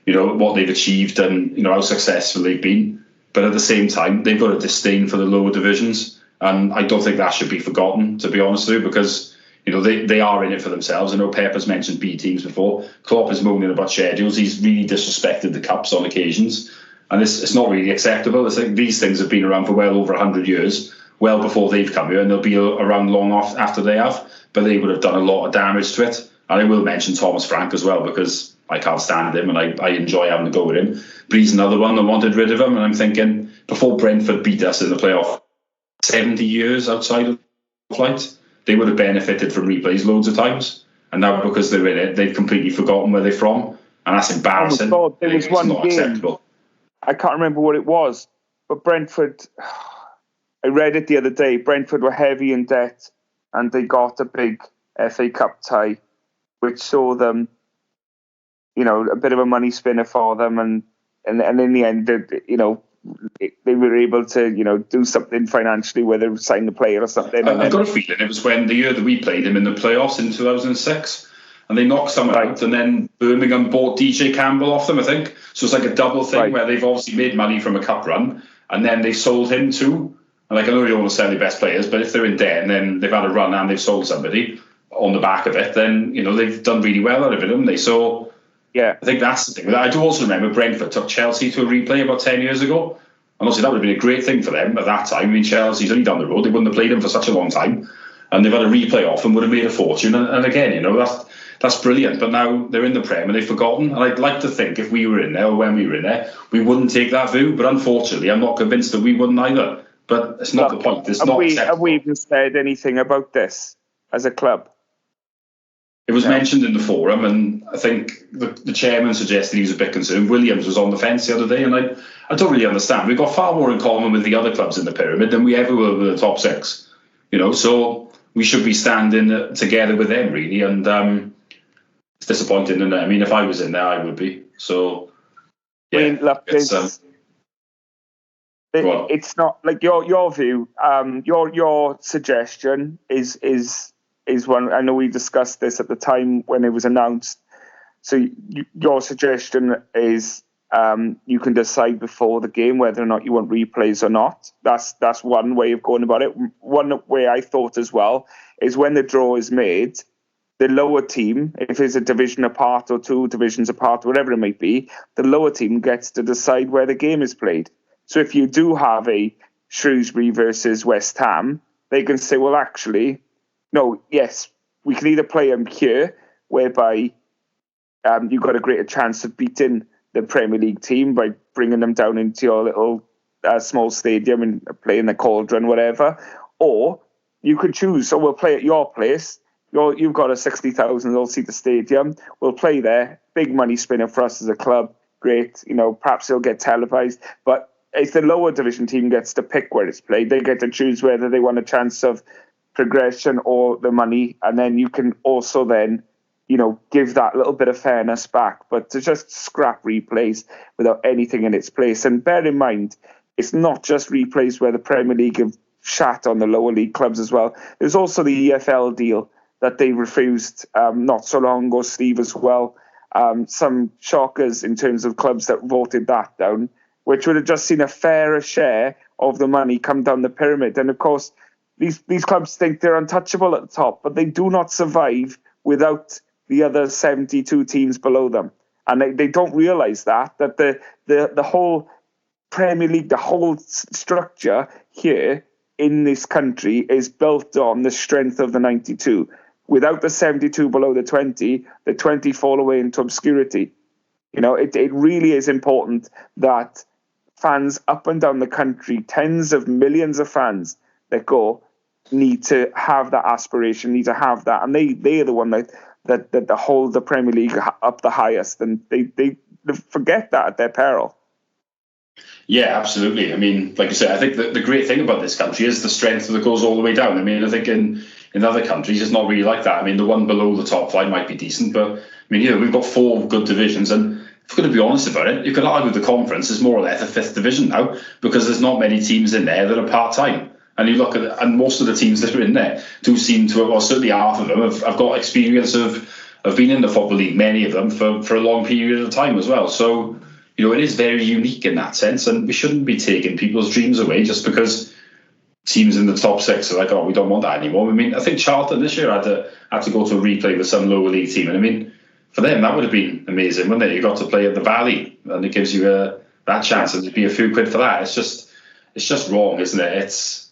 what they've achieved and, how successful they've been. But at the same time, they've got a disdain for the lower divisions. And I don't think that should be forgotten, to be honest with you, because, they are in it for themselves. I know Pep has mentioned B teams before. Klopp is moaning about schedules. He's really disrespected the Cups on occasions. And it's not really acceptable. It's like these things have been around for well over 100 years, well before they've come here, and they'll be around long after they have. But they would have done a lot of damage to it. And I will mention Thomas Frank as well, because I can't stand him and I enjoy having to go with him. But he's another one that wanted rid of him. And I'm thinking, before Brentford beat us in the playoff 70 years outside of flight, they would have benefited from replays loads of times. And now because they're in it, they've completely forgotten where they're from. And that's embarrassing. Oh my God, there was one game. Acceptable. I can't remember what it was, but Brentford, I read it the other day, Brentford were heavy in debt and they got a big FA Cup tie, which saw them, a bit of a money spinner for them. And in the end, they were able to, do something financially, whether sign the player or something. I've got a feeling it was when the year that we played him in the playoffs in 2006, and they knocked someone out, and then Birmingham bought DJ Campbell off them, I think. So it's like a double thing where they've obviously made money from a cup run, and then they sold him too. And I know you don't want to sell your best players, but if they're in debt and then they've had a run and they've sold somebody on the back of it, then they've done really well out of it, haven't they? So yeah, I think that's the thing. I do also remember Brentford took Chelsea to a replay about 10 years ago. And obviously that would have been a great thing for them at that time. I mean, Chelsea's only down the road. They wouldn't have played them for such a long time. And they've had a replay off and would have made a fortune. And again, that's brilliant. But now they're in the Prem and they've forgotten. And I'd like to think if we were in there or when we were in there, we wouldn't take that view. But unfortunately, I'm not convinced that we wouldn't either. But it's not the point. It's not acceptable. Have we even said anything about this as a club? It was mentioned in the forum, and I think the chairman suggested he was a bit concerned. Williams was on the fence the other day, and I don't really understand. We've got far more in common with the other clubs in the pyramid than we ever will with the top six. So we should be standing together with them, really. And it's disappointing, isn't it? I mean, if I was in there, I would be. So, yeah, I mean, look, it's not like your view. Your suggestion is one. I know we discussed this at the time when it was announced. So your suggestion is you can decide before the game whether or not you want replays or not. That's one way of going about it. One way I thought as well is when the draw is made, the lower team, if it's a division apart or two divisions apart, whatever it might be, the lower team gets to decide where the game is played. So if you do have a Shrewsbury versus West Ham, they can say, well, actually, no, yes, we can either play them here, whereby you've got a greater chance of beating the Premier League team by bringing them down into your little small stadium and playing the Cauldron, whatever. Or you could choose, so we'll play at your place. You've got a 60,000 seater stadium. We'll play there. Big money spinner for us as a club. Great. Perhaps it'll get televised. But if the lower division team gets to pick where it's played, they get to choose whether they want a chance of progression or the money. And then you can also then, give that little bit of fairness back. But to just scrap replays without anything in its place. And bear in mind, it's not just replays where the Premier League have shat on the lower league clubs as well. There's also the EFL deal that they refused not so long ago, Steve, as well. Some shockers in terms of clubs that voted that down, which would have just seen a fairer share of the money come down the pyramid. And of course, these clubs think they're untouchable at the top, but they do not survive without the other 72 teams below them. And they don't realise that the whole Premier League, the whole structure here in this country is built on the strength of the 92. without the 72 below the 20 fall away into obscurity. It really is important that fans up and down the country, tens of millions of fans that go, need to have that aspiration, need to have that, and they are the one that hold the Premier League up the highest, and they forget that at their peril. Yeah, absolutely. I mean, like you said, I think the great thing about this country is the strength that goes all the way down. I mean, I think in other countries it's not really like that. I mean, the one below the top flight might be decent, but I mean, we've got 4 good divisions, and if we're going to be honest about it, you could argue the conference is more or less a 5th division now, because there's not many teams in there that are part-time. And you look at and most of the teams that are in there do seem to have, or certainly half of them have got experience of being in the Football League, many of them for a long period of time as well. So, it is very unique in that sense, and we shouldn't be taking people's dreams away just because teams in the top 6 are like, oh, we don't want that anymore. I mean, I think Charlton this year had to go to a replay with some lower league team, and I mean, for them that would have been amazing, wouldn't it? You got to play at the Valley, and it gives you that chance, and there'd be a few quid for that. It's just wrong, isn't it? It's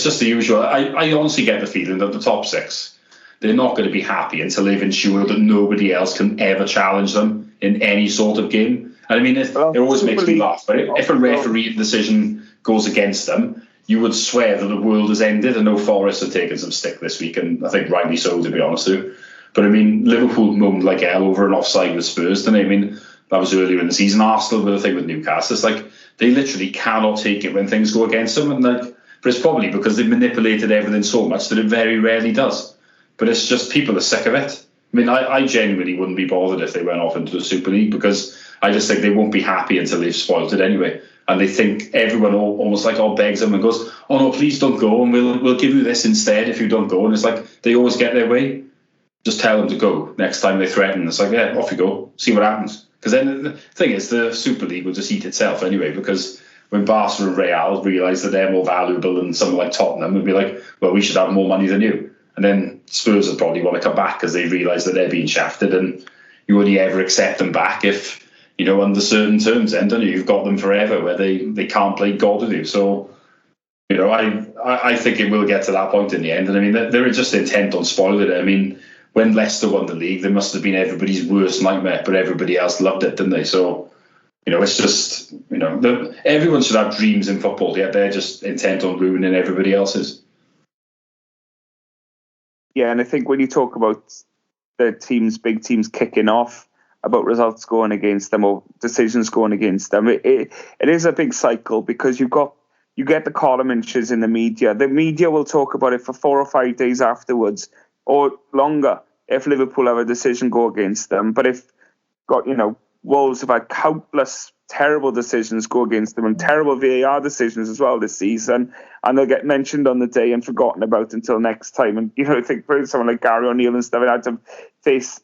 just the usual. I honestly get the feeling that the top 6, they're not going to be happy until they've ensured that nobody else can ever challenge them in any sort of game. And I mean, it always makes me laugh. But if a referee decision goes against them, you would swear that the world has ended. I know Forest have taken some stick this week, and I think rightly so, to be honest with you. But I mean, Liverpool moaned like hell over an offside with Spurs, didn't they? I mean, that was earlier in the season. Arsenal with a thing with Newcastle. It's like they literally cannot take it when things go against them, but it's probably because they've manipulated everything so much that it very rarely does. But it's just people are sick of it. I mean, I genuinely wouldn't be bothered if they went off into the Super League, because I just think they won't be happy until they've spoiled it anyway. And they think everyone almost like begs them and goes, oh no, please don't go, and we'll give you this instead if you don't go. And it's like they always get their way. Just tell them to go next time they threaten. It's like, yeah, off you go, see what happens. Because then the thing is, the Super League will just eat itself anyway, because when Barca and Real realise that they're more valuable than someone like Tottenham, would be like, well, we should have more money than you. And then Spurs will probably want to come back because they realise that they're being shafted, and you only ever accept them back if, under certain terms, then, don't you? You've got them forever where they can't play God with you. So, I think it will get to that point in the end. And I mean, they're just intent on spoiling it. I mean, when Leicester won the league, they must have been everybody's worst nightmare, but everybody else loved it, didn't they? So, it's just, everyone should have dreams in football, yet they're just intent on ruining everybody else's. Yeah, and I think when you talk about the big teams kicking off, about results going against them or decisions going against them, it is a big cycle, because you get the column inches in the media. The media will talk about it for 4 or 5 days afterwards, or longer, if Liverpool have a decision go against them. But if Wolves have had countless terrible decisions go against them, and terrible VAR decisions as well this season, and they'll get mentioned on the day and forgotten about until next time. And I think for someone like Gary O'Neill and stuff, had to face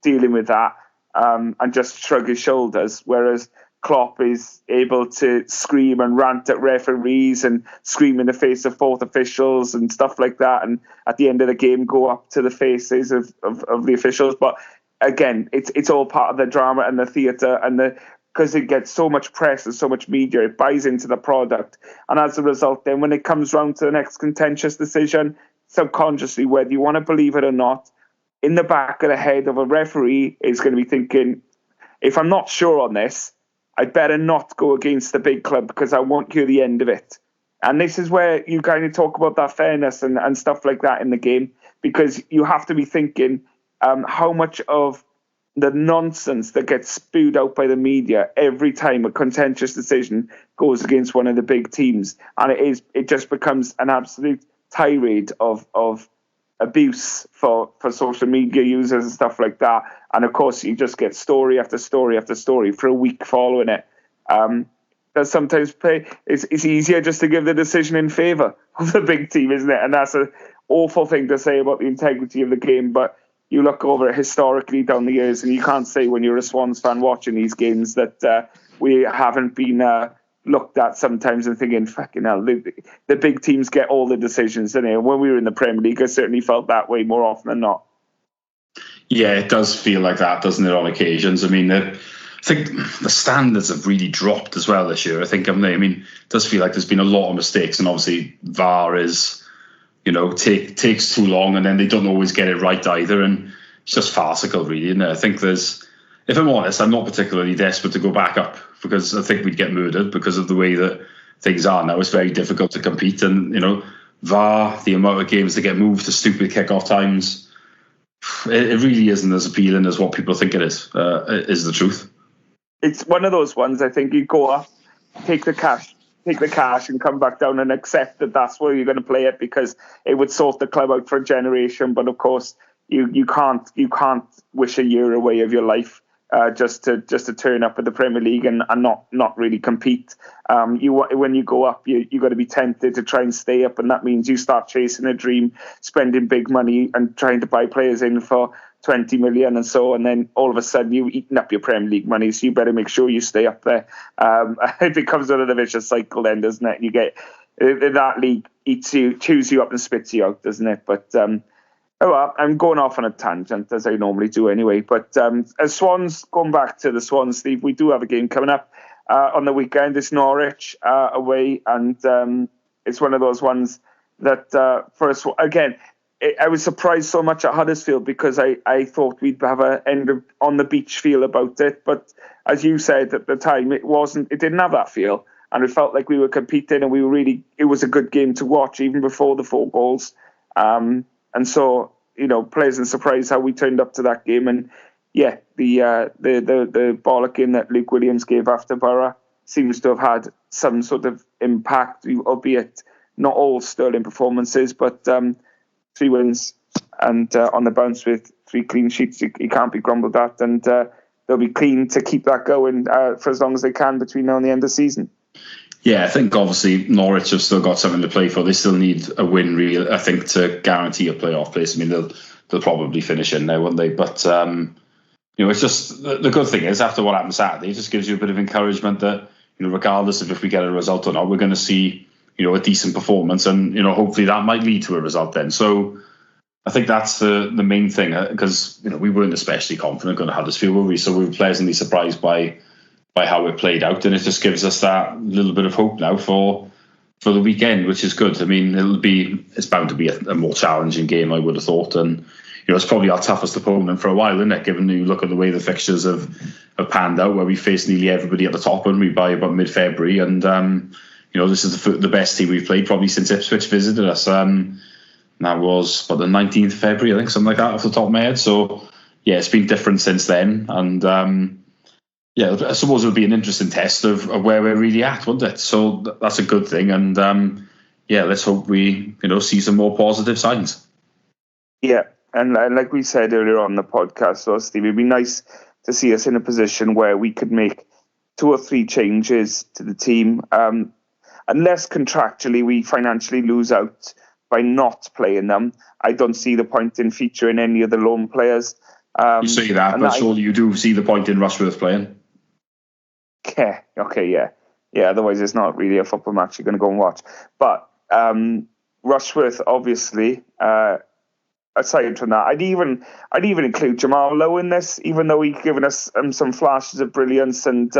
dealing with that and just shrug his shoulders, whereas Klopp is able to scream and rant at referees and scream in the face of fourth officials and stuff like that, and at the end of the game go up to the faces of the officials. But again, it's all part of the drama and the theatre, and because it gets so much press and so much media, it buys into the product. And as a result, then when it comes round to the next contentious decision, subconsciously, whether you want to believe it or not, in the back of the head of a referee is going to be thinking, if I'm not sure on this, I better not go against the big club, because I won't hear the end of it. And this is where you kind of talk about that fairness and stuff like that in the game, because you have to be thinking how much of the nonsense that gets spewed out by the media every time a contentious decision goes against one of the big teams. And it just becomes an absolute tirade of abuse for social media users and stuff like that. And of course, you just get story after story after story for a week following it. That sometimes it's easier just to give the decision in favour of the big team, isn't it? And that's an awful thing to say about the integrity of the game, but you look over it historically down the years, and you can't say when you're a Swans fan watching these games that we haven't been looked at sometimes and thinking, fucking hell, the big teams get all the decisions. And when we were in the Premier League, I certainly felt that way more often than not. Yeah, it does feel like that, doesn't it, on occasions? I mean, I think the standards have really dropped as well this year, I think, haven't they? I mean, it does feel like there's been a lot of mistakes, and obviously VAR is takes too long, and then they don't always get it right either, and it's just farcical, really. And I think if I'm honest, I'm not particularly desperate to go back up, because I think we'd get murdered because of the way that things are now. It's very difficult to compete, and VAR, the amount of games that get moved to stupid kick-off times, it really isn't as appealing as what people think it is the truth. It's one of those ones, I think, you go up, take the cash and come back down and accept that that's where you're going to play it, because it would sort the club out for a generation. But of course, you can't wish a year away of your life just to turn up at the Premier League and not really compete. When you go up, you got to be tempted to try and stay up, and that means you start chasing a dream, spending big money and trying to buy players in for 20 million and so, and then all of a sudden you've eaten up your Premier League money, so you better make sure you stay up there. It becomes one of the vicious cycle then, doesn't it? You get that league chews you up and spits you out, doesn't it? But well, I'm going off on a tangent, as I normally do anyway. But as Swans, going back to the Swans, Steve, we do have a game coming up on the weekend. It's Norwich away, and it's one of those ones that for us, again, I was surprised so much at Huddersfield, because I thought we'd have an end of on the beach feel about it. But as you said at the time, it didn't have that feel. And it felt like we were competing, and it was a good game to watch, even before the 4 goals. And so, pleasant surprise how we turned up to that game. And yeah, the bollocking that Luke Williams gave after Borough seems to have had some sort of impact, albeit not all sterling performances, but 3 wins and on the bounce with 3 clean sheets. You can't be grumbled at, and they'll be keen to keep that going for as long as they can between now and the end of the season. Yeah, I think obviously Norwich have still got something to play for. They still need a win, really, I think, to guarantee a playoff place. I mean, they'll probably finish in there, won't they? But it's just the good thing is, after what happened Saturday, it just gives you a bit of encouragement that regardless of if we get a result or not, we're going to see a decent performance, and hopefully that might lead to a result then. So I think that's the main thing, because we weren't especially confident going to Huddersfield, were we? So we were pleasantly surprised by how it played out, and it just gives us that little bit of hope now for the weekend, which is good. I mean, it's bound to be a more challenging game, I would have thought, and it's probably our toughest opponent for a while, isn't it? Given you look at the way the fixtures have panned out, where we faced nearly everybody at the top, and we by about mid-February, and this is the best team we've played probably since Ipswich visited us. And that was the 19th of February, I think, something like that, off the top of my head. So yeah, it's been different since then, and yeah, I suppose it would be an interesting test of where we're really at, wouldn't it? So that's a good thing. And yeah, let's hope we see some more positive signs. Yeah, and like we said earlier on the podcast, so Steve, it'd be nice to see us in a position where we could make 2 or 3 changes to the team. Unless contractually we financially lose out by not playing them, I don't see the point in featuring any of the loan players. You say that, but surely you do see the point in Rushworth playing. Okay, yeah. Otherwise, it's not really a football match you're going to go and watch. But Rushworth, obviously. Aside from that, I'd even include Jamal Lowe in this, even though he's given us some flashes of brilliance, and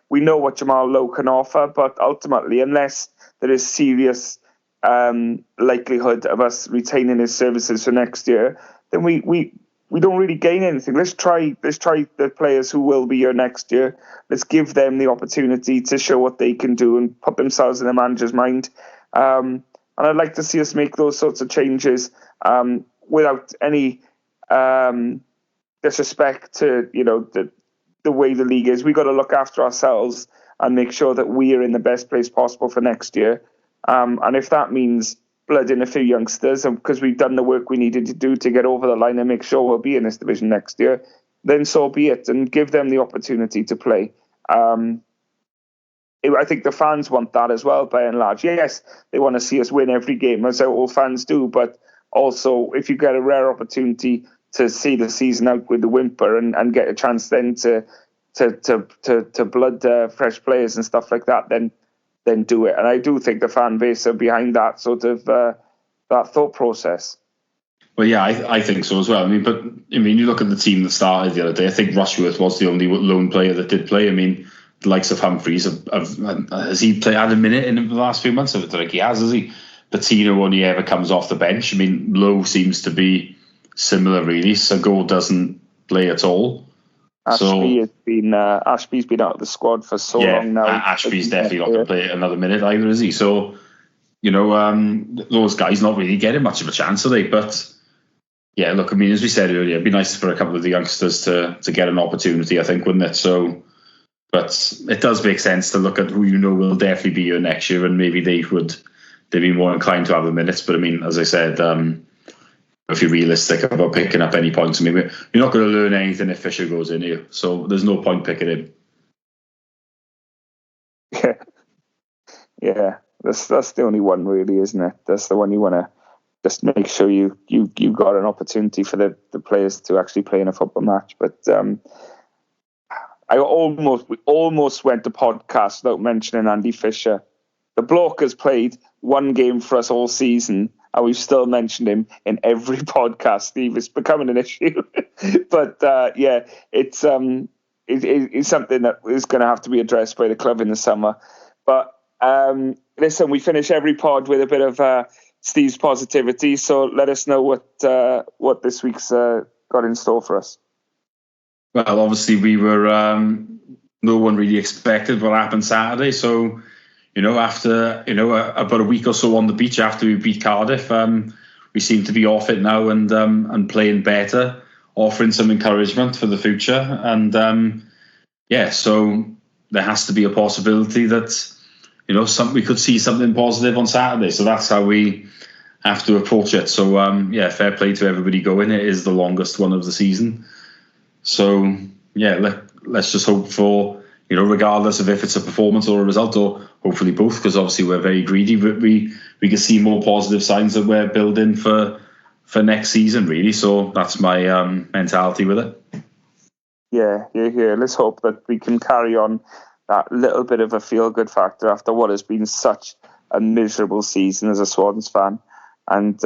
we know what Jamal Lowe can offer. But ultimately, unless there is serious likelihood of us retaining his services for next year, then we don't really gain anything. Let's try the players who will be here next year. Let's give them the opportunity to show what they can do and put themselves in the manager's mind. And I'd like to see us make those sorts of changes without any disrespect to the way the league is. We've got to look after ourselves and make sure that we are in the best place possible for next year. And if that means blooding a few youngsters, because we've done the work we needed to do to get over the line and make sure we'll be in this division next year, then so be it, and give them the opportunity to play. I think the fans want that as well, by and large. Yes, they want to see us win every game, as all fans do, but also if you get a rare opportunity to see the season out with the whimper and get a chance then to blood fresh players and stuff like that, then do it. And I do think the fan base are behind that sort of that thought process. Well, yeah, I think so as well. I mean, you look at the team that started the other day. I think Rushworth was the only lone player that did play. I mean, the likes of Humphreys has he had a minute in the last few months? I don't think he has he? Patino only ever comes off the bench. I mean, Lowe seems to be similar, really. Sago doesn't play at all. Ashby's been out of the squad for so long now. Ashby's definitely not going to play another minute either, is he? So, those guys not really getting much of a chance, are they? But yeah, look, I mean, as we said earlier, it'd be nice for a couple of the youngsters to get an opportunity, I think, wouldn't it? So, but it does make sense to look at who will definitely be here next year, and maybe they'd be more inclined to have the minutes. But I mean, as I said, if you're realistic about picking up any points, I mean, you're not going to learn anything if Fisher goes in here, so there's no point picking him. Yeah, that's the only one, really, isn't it? That's the one you want to just make sure you got an opportunity for the players to actually play in a football match. But we almost went to podcast without mentioning Andy Fisher. The bloke has played one game for us all season, and we've still mentioned him in every podcast, Steve. It's becoming an issue. But it's something that is going to have to be addressed by the club in the summer. But listen, we finish every pod with a bit of Steve's positivity. So let us know what this week's got in store for us. Well, obviously we were no one really expected what happened Saturday. So, after about a week or so on the beach after we beat Cardiff, we seem to be off it now and playing better, offering some encouragement for the future. And so there has to be a possibility that we could see something positive on Saturday. So that's how we have to approach it. So fair play to everybody going. It is the longest one of the season. So let's just hope for, regardless of if it's a performance or a result, or hopefully both, because obviously we're very greedy, but we can see more positive signs that we're building for next season, really. So that's my mentality with it. Yeah. Let's hope that we can carry on that little bit of a feel-good factor after what has been such a miserable season as a Swans fan, and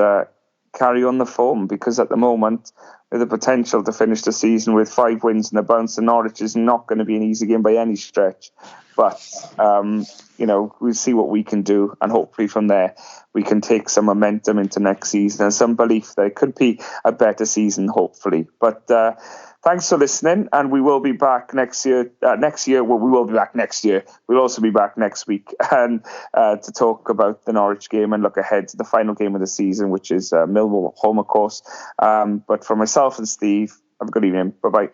carry on the form, because at the moment, with the potential to finish the season with 5 wins and a bounce, and Norwich is not going to be an easy game by any stretch. But, we'll see what we can do, and hopefully from there we can take some momentum into next season and some belief there could be a better season, hopefully. But thanks for listening, and we will be back next year. We will be back next year. We'll also be back next week and to talk about the Norwich game and look ahead to the final game of the season, which is Millwall home, of course. But for myself and Steve, have a good evening. Bye-bye.